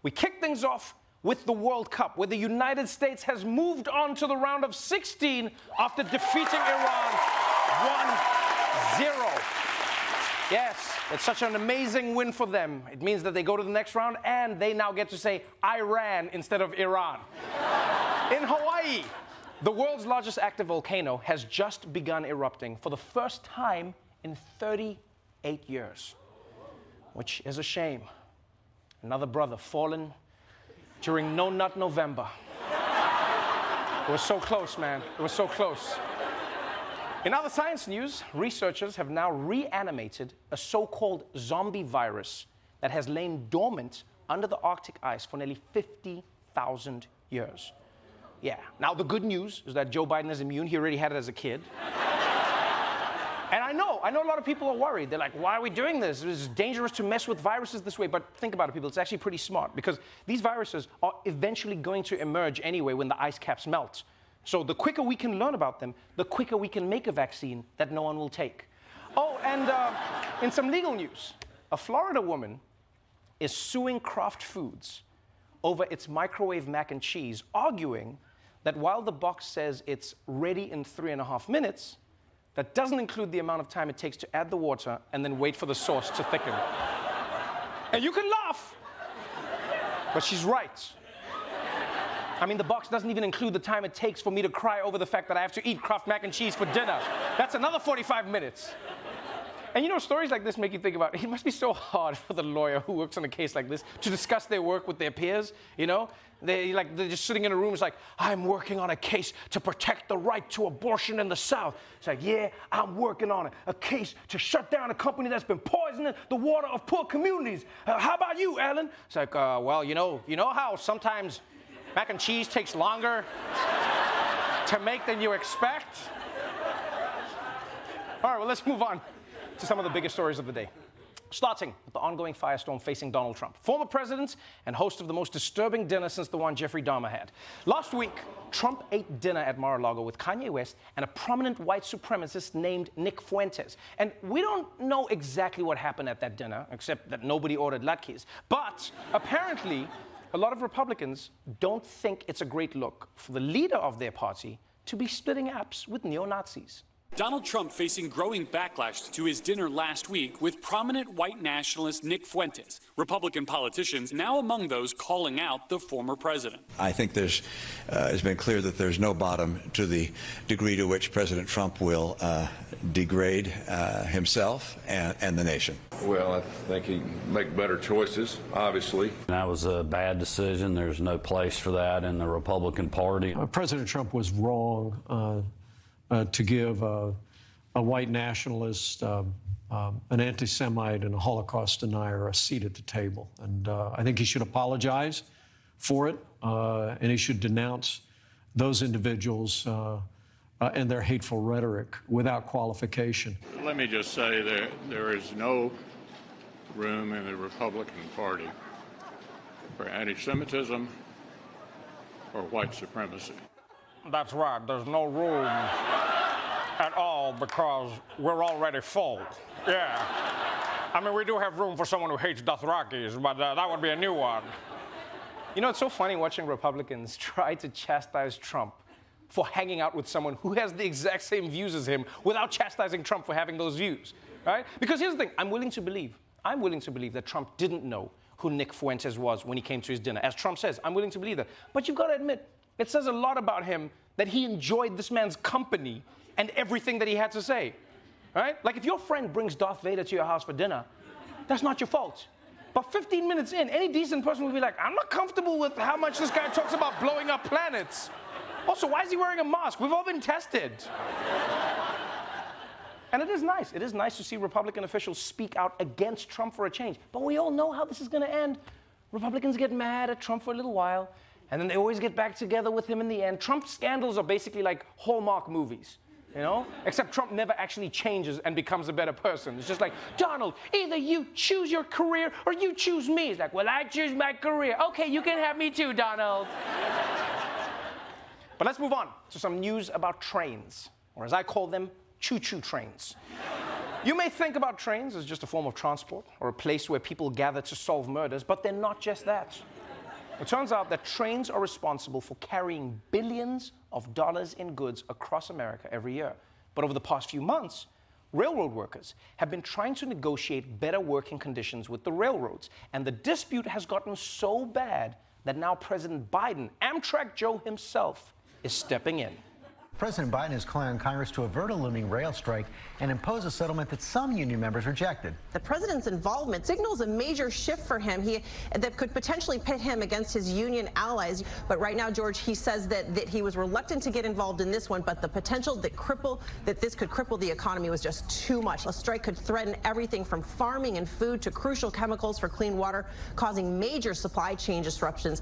We kick things off with the World Cup, where the United States has moved on to the round of 16 after defeating Iran 1-0. Yes, it's such an amazing win for them. It means that they go to the next round and they now get to say Iran instead of Iran. In Hawaii, the world's largest active volcano has just begun erupting for the first time in 38 years, which is a shame. Another brother fallen during No Nut November. It was so close, man. It was so close. In other science news, researchers have now reanimated a so-called zombie virus that has lain dormant under the Arctic ice for nearly 50,000 years. Yeah. Now, the good news is that Joe Biden is immune. He already had it as a kid. And I know a lot of people are worried. They're like, why are we doing this? It's dangerous to mess with viruses this way. But think about it, people. It's actually pretty smart because these viruses are eventually going to emerge anyway when the ice caps melt. So the quicker we can learn about them, the quicker we can make a vaccine that no one will take. Oh, and in some legal news, a Florida woman is suing Kraft Foods over its microwave mac and cheese, arguing that while the box says it's ready in 3.5 minutes, that doesn't include the amount of time it takes to add the water and then wait for the sauce to thicken. And you can laugh, but she's right. I mean, the box doesn't even include the time it takes for me to cry over the fact that I have to eat Kraft mac and cheese for dinner. That's another 45 minutes. And you know, stories like this make you think about, it must be so hard for the lawyer who works on a case like this to discuss their work with their peers, you know? They're just sitting in a room, it's like, I'm working on a case to protect the right to abortion in the South. It's like, yeah, I'm working on a case to shut down a company that's been poisoning the water of poor communities. How about you, Alan? It's like, well, you know how sometimes mac and cheese takes longer to make than you expect? All right, well, let's move on to some of the biggest stories of the day. Starting with the ongoing firestorm facing Donald Trump, former president and host of the most disturbing dinner since the one Jeffrey Dahmer had. Last week, Trump ate dinner at Mar-a-Lago with Kanye West and a prominent white supremacist named Nick Fuentes. And we don't know exactly what happened at that dinner, except that nobody ordered latkes. But apparently, a lot of Republicans don't think it's a great look for the leader of their party to be splitting apps with neo-Nazis. Donald Trump facing growing backlash to his dinner last week with prominent white nationalist Nick Fuentes. Republican politicians now among those calling out the former president. I think it's been clear that there's no bottom to the degree to which President Trump will degrade himself and the nation. Well, I think he can make better choices, obviously. That was a bad decision. There's no place for that in the Republican Party. President Trump was wrong to give a white nationalist, an anti-Semite, and a Holocaust denier a seat at the table. And I think he should apologize for it, and he should denounce those individuals and their hateful rhetoric without qualification. Let me just say that there is no room in the Republican Party for anti-Semitism or white supremacy. That's right, there's no room at all because we're already full. Yeah. I mean, we do have room for someone who hates Dothrakis, but that would be a new one. You know, it's so funny watching Republicans try to chastise Trump for hanging out with someone who has the exact same views as him without chastising Trump for having those views, right? Because here's the thing, I'm willing to believe that Trump didn't know who Nick Fuentes was when he came to his dinner. As Trump says, I'm willing to believe that. But you've got to admit, it says a lot about him that he enjoyed this man's company and everything that he had to say, right? Like if your friend brings Darth Vader to your house for dinner, that's not your fault. But 15 minutes in, any decent person would be like, I'm not comfortable with how much this guy talks about blowing up planets. Also, why is he wearing a mask? We've all been tested. And it is nice. It is nice to see Republican officials speak out against Trump for a change. But we all know how this is going to end. Republicans get mad at Trump for a little while, and then they always get back together with him in the end. Trump scandals are basically like Hallmark movies, you know? Except Trump never actually changes and becomes a better person. It's just like, Donald, either you choose your career or you choose me. He's like, well, I choose my career. Okay, you can have me too, Donald. But let's move on to some news about trains, or as I call them, choo-choo trains. You may think about trains as just a form of transport or a place where people gather to solve murders, but they're not just that. It turns out that trains are responsible for carrying billions of dollars in goods across America every year. But over the past few months, railroad workers have been trying to negotiate better working conditions with the railroads. And the dispute has gotten so bad that now President Biden, Amtrak Joe himself, is stepping in. President Biden is calling on Congress to avert a looming rail strike and impose a settlement that some union members rejected. The president's involvement signals a major shift for him that could potentially pit him against his union allies. But right now, George, he says that he was reluctant to get involved in this one, but the potential that this could cripple the economy was just too much. A strike could threaten everything from farming and food to crucial chemicals for clean water, causing major supply chain disruptions.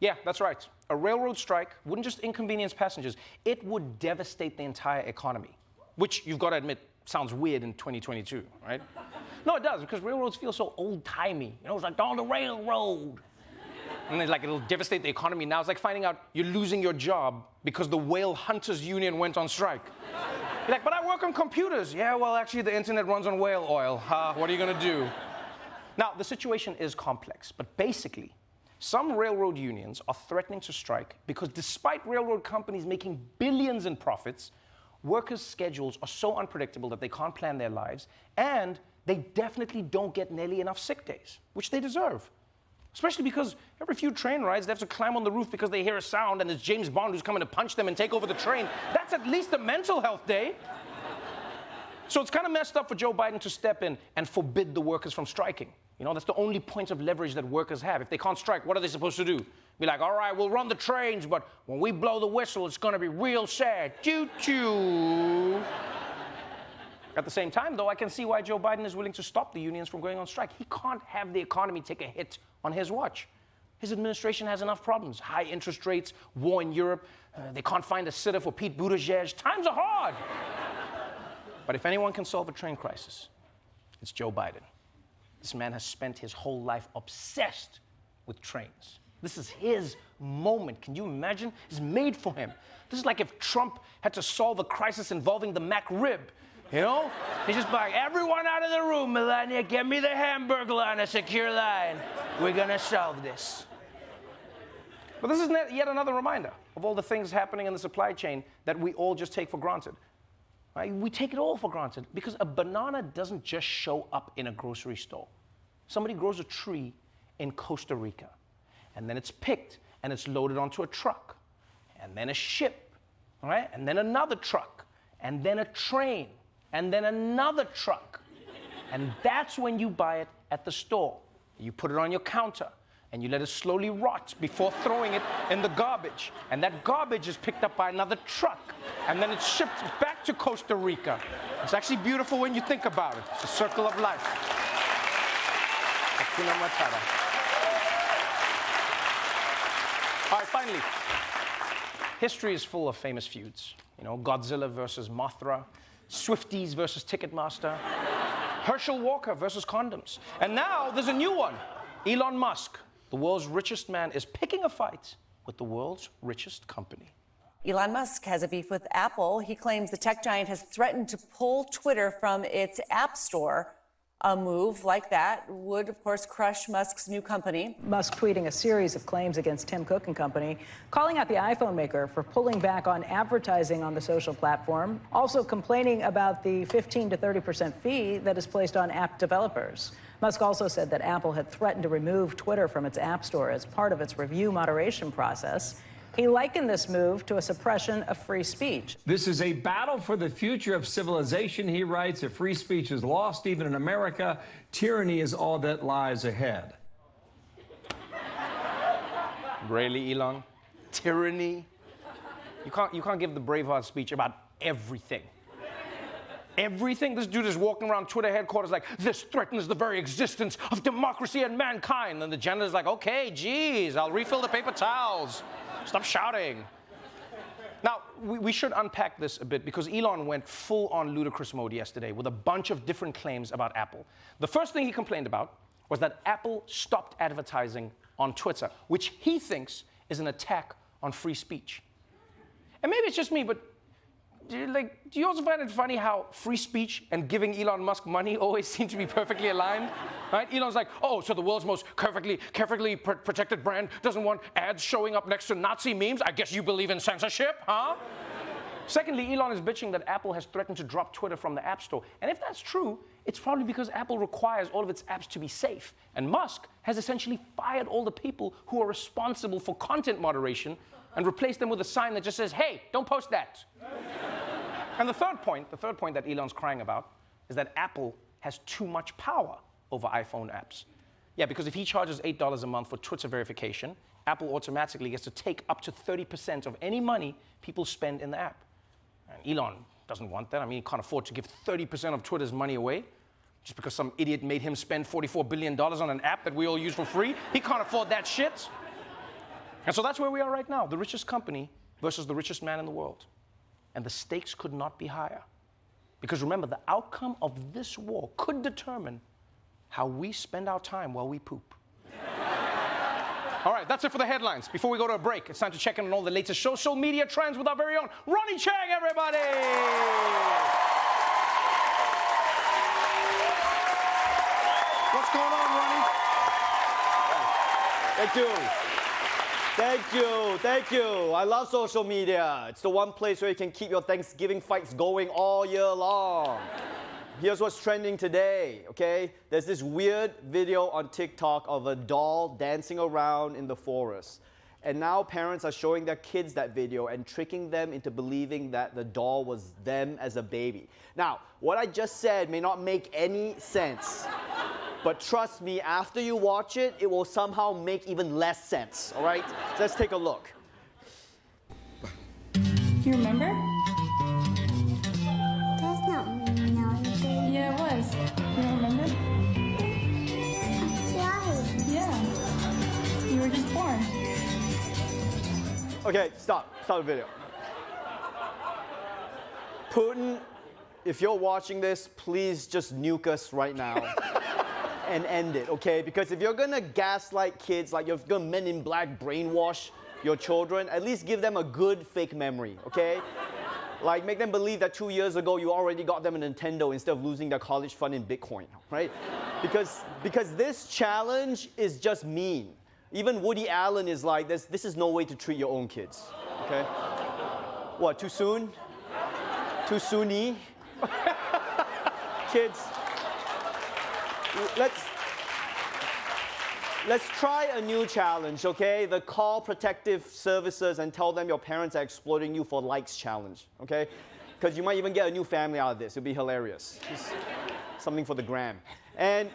Yeah, that's right. A railroad strike wouldn't just inconvenience passengers, it would devastate the entire economy, which you've got to admit sounds weird in 2022, right? No, it does, because railroads feel so old-timey. You know, it's like, on the railroad. And it's like, it'll devastate the economy. Now it's like finding out you're losing your job because the whale hunters union went on strike. You're like, but I work on computers. Yeah, well, actually, the internet runs on whale oil. What are you going to do? Now, the situation is complex, but basically, some railroad unions are threatening to strike because despite railroad companies making billions in profits, workers' schedules are so unpredictable that they can't plan their lives, and they definitely don't get nearly enough sick days, which they deserve. Especially because every few train rides, they have to climb on the roof because they hear a sound and it's James Bond who's coming to punch them and take over the train. That's at least a mental health day. So it's kind of messed up for Joe Biden to step in and forbid the workers from striking. You know, that's the only point of leverage that workers have. If they can't strike, what are they supposed to do? Be like, all right, we'll run the trains, but when we blow the whistle, it's going to be real sad. Choo-choo. At the same time, though, I can see why Joe Biden is willing to stop the unions from going on strike. He can't have the economy take a hit on his watch. His administration has enough problems. High interest rates, war in Europe. They can't find a sitter for Pete Buttigieg. Times are hard. But if anyone can solve a train crisis, it's Joe Biden. This man has spent his whole life obsessed with trains. This is his moment. Can you imagine? It's made for him. This is like if Trump had to solve a crisis involving the McRib. You know? He's just like, everyone out of the room, Melania, get me the Hamburglar on a secure line. We're gonna solve this. But this is yet another reminder of all the things happening in the supply chain that we all just take for granted. Right? We take it all for granted because a banana doesn't just show up in a grocery store. Somebody grows a tree in Costa Rica, and then it's picked and it's loaded onto a truck, and then a ship, right? And then another truck, and then a train, and then another truck. And that's when you buy it at the store. You put it on your counter, and you let it slowly rot before throwing it in the garbage. And that garbage is picked up by another truck, and then it's shipped back to Costa Rica. It's actually beautiful when you think about it. It's a circle of life. Hakuna Matata. All right, finally. History is full of famous feuds. You know, Godzilla versus Mothra, Swifties versus Ticketmaster, Herschel Walker versus condoms. And now there's a new one. Elon Musk, the world's richest man, is picking a fight with the world's richest company. Elon Musk has a beef with Apple. He claims the tech giant has threatened to pull Twitter from its app store. A move like that would, of course, crush Musk's new company. Musk tweeting a series of claims against Tim Cook and company, calling out the iPhone maker for pulling back on advertising on the social platform, also complaining about the 15 to 30% fee that is placed on app developers. Musk also said that Apple had threatened to remove Twitter from its app store as part of its review moderation process. He likened this move to a suppression of free speech. This is a battle for the future of civilization, he writes. If free speech is lost, even in America, tyranny is all that lies ahead. Really, Elon? Tyranny? You can't give the Braveheart speech about everything. Everything? This dude is walking around Twitter headquarters like, this threatens the very existence of democracy and mankind. And the janitor's like, okay, geez, I'll refill the paper towels. Stop shouting. Now, we should unpack this a bit because Elon went full-on ludicrous mode yesterday with a bunch of different claims about Apple. The first thing he complained about was that Apple stopped advertising on Twitter, which he thinks is an attack on free speech. And maybe it's just me, but do you also find it funny how free speech and giving Elon Musk money always seem to be perfectly aligned? Right? Elon's like, oh, so the world's most carefully protected brand doesn't want ads showing up next to Nazi memes? I guess you believe in censorship, huh? Secondly, Elon is bitching that Apple has threatened to drop Twitter from the App Store. And if that's true, it's probably because Apple requires all of its apps to be safe. And Musk has essentially fired all the people who are responsible for content moderation and replaced them with a sign that just says, hey, don't post that. And the third point that Elon's crying about is that Apple has too much power over iPhone apps. Yeah, because if he charges $8 a month for Twitter verification, Apple automatically gets to take up to 30% of any money people spend in the app. And Elon doesn't want that. I mean, he can't afford to give 30% of Twitter's money away just because some idiot made him spend $44 billion on an app that we all use for free. He can't afford that shit. And so that's where we are right now, the richest company versus the richest man in the world. And the stakes could not be higher. Because remember, the outcome of this war could determine how we spend our time while we poop. All right, that's it for the headlines. Before we go to a break, it's time to check in on all the latest social media trends with our very own Ronnie Chang, everybody! What's going on, Ronnie? Thank you. I love social media. It's the one place where you can keep your Thanksgiving fights going all year long. Here's what's trending today, okay? There's this weird video on TikTok of a doll dancing around in the forest. And now parents are showing their kids that video and tricking them into believing that the doll was them as a baby. Now, what I just said may not make any sense. But trust me, after you watch it, it will somehow make even less sense, all right? So let's take a look. You remember? That's not me, no. Yeah, it was. You don't remember? Why? Yeah. You were just born. Okay, stop the video. Putin, if you're watching this, please just nuke us right now. And end it, okay? Because if you're gonna gaslight kids, like you're gonna Men in Black brainwash your children, at least give them a good fake memory, okay? Like make them believe that 2 years ago you already got them a Nintendo instead of losing their college fund in Bitcoin, right? Because this challenge is just mean. Even Woody Allen is like, this is no way to treat your own kids, okay? What, too soon? Too soon-y? Kids, let's try a new challenge, okay? The call protective services and tell them your parents are exploiting you for likes challenge, okay? Because you might even get a new family out of this. It'll be hilarious. Just something for the gram. And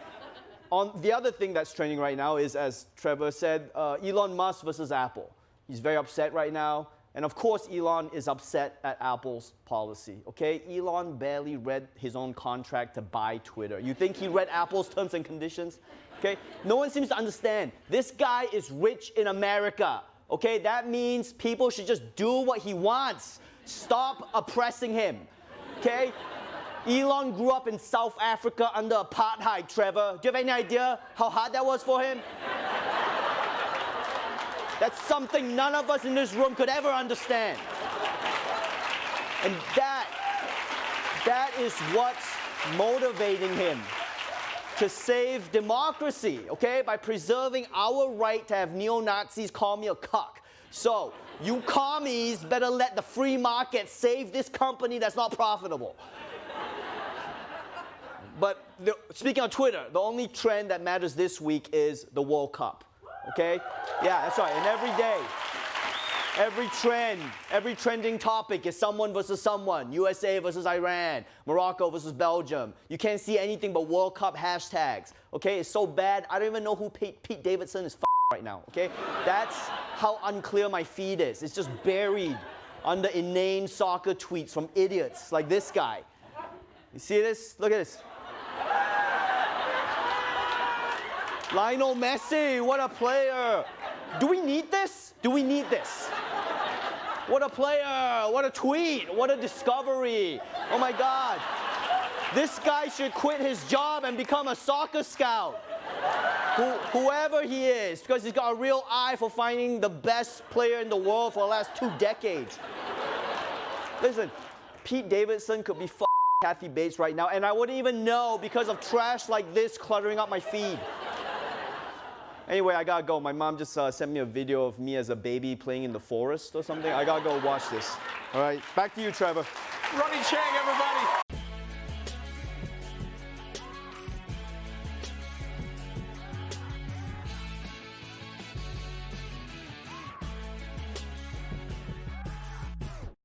on the other thing that's trending right now is, as Trevor said, Elon Musk versus Apple. He's very upset right now. And of course, Elon is upset at Apple's policy, okay? Elon barely read his own contract to buy Twitter. You think he read Apple's terms and conditions? Okay? No one seems to understand. This guy is rich in America, okay? That means people should just do what he wants. Stop oppressing him, okay? Elon grew up in South Africa under apartheid, Trevor. Do you have any idea how hard that was for him? That's something none of us in this room could ever understand. And that is what's motivating him to save democracy, okay? By preserving our right to have neo-Nazis call me a cuck. So, you commies better let the free market save this company that's not profitable. But speaking of Twitter, the only trend that matters this week is the World Cup. Okay? Yeah, that's right. And every day, every trending topic is someone versus someone. USA versus Iran, Morocco versus Belgium. You can't see anything but World Cup hashtags. Okay? It's so bad, I don't even know who Pete Davidson is right now. Okay? That's how unclear my feed is. It's just buried under inane soccer tweets from idiots like this guy. You see this? Look at this. Lionel Messi, what a player. Do we need this? Do we need this? What a player, what a tweet, what a discovery. Oh my God. This guy should quit his job and become a soccer scout. Whoever he is, because he's got a real eye for finding the best player in the world for the last 2 decades. Listen, Pete Davidson could be Kathy Bates right now, and I wouldn't even know because of trash like this cluttering up my feed. Anyway, I gotta go. My mom just sent me a video of me as a baby playing in the forest or something. I gotta go watch this. All right, back to you, Trevor. Ronnie Chang, everybody.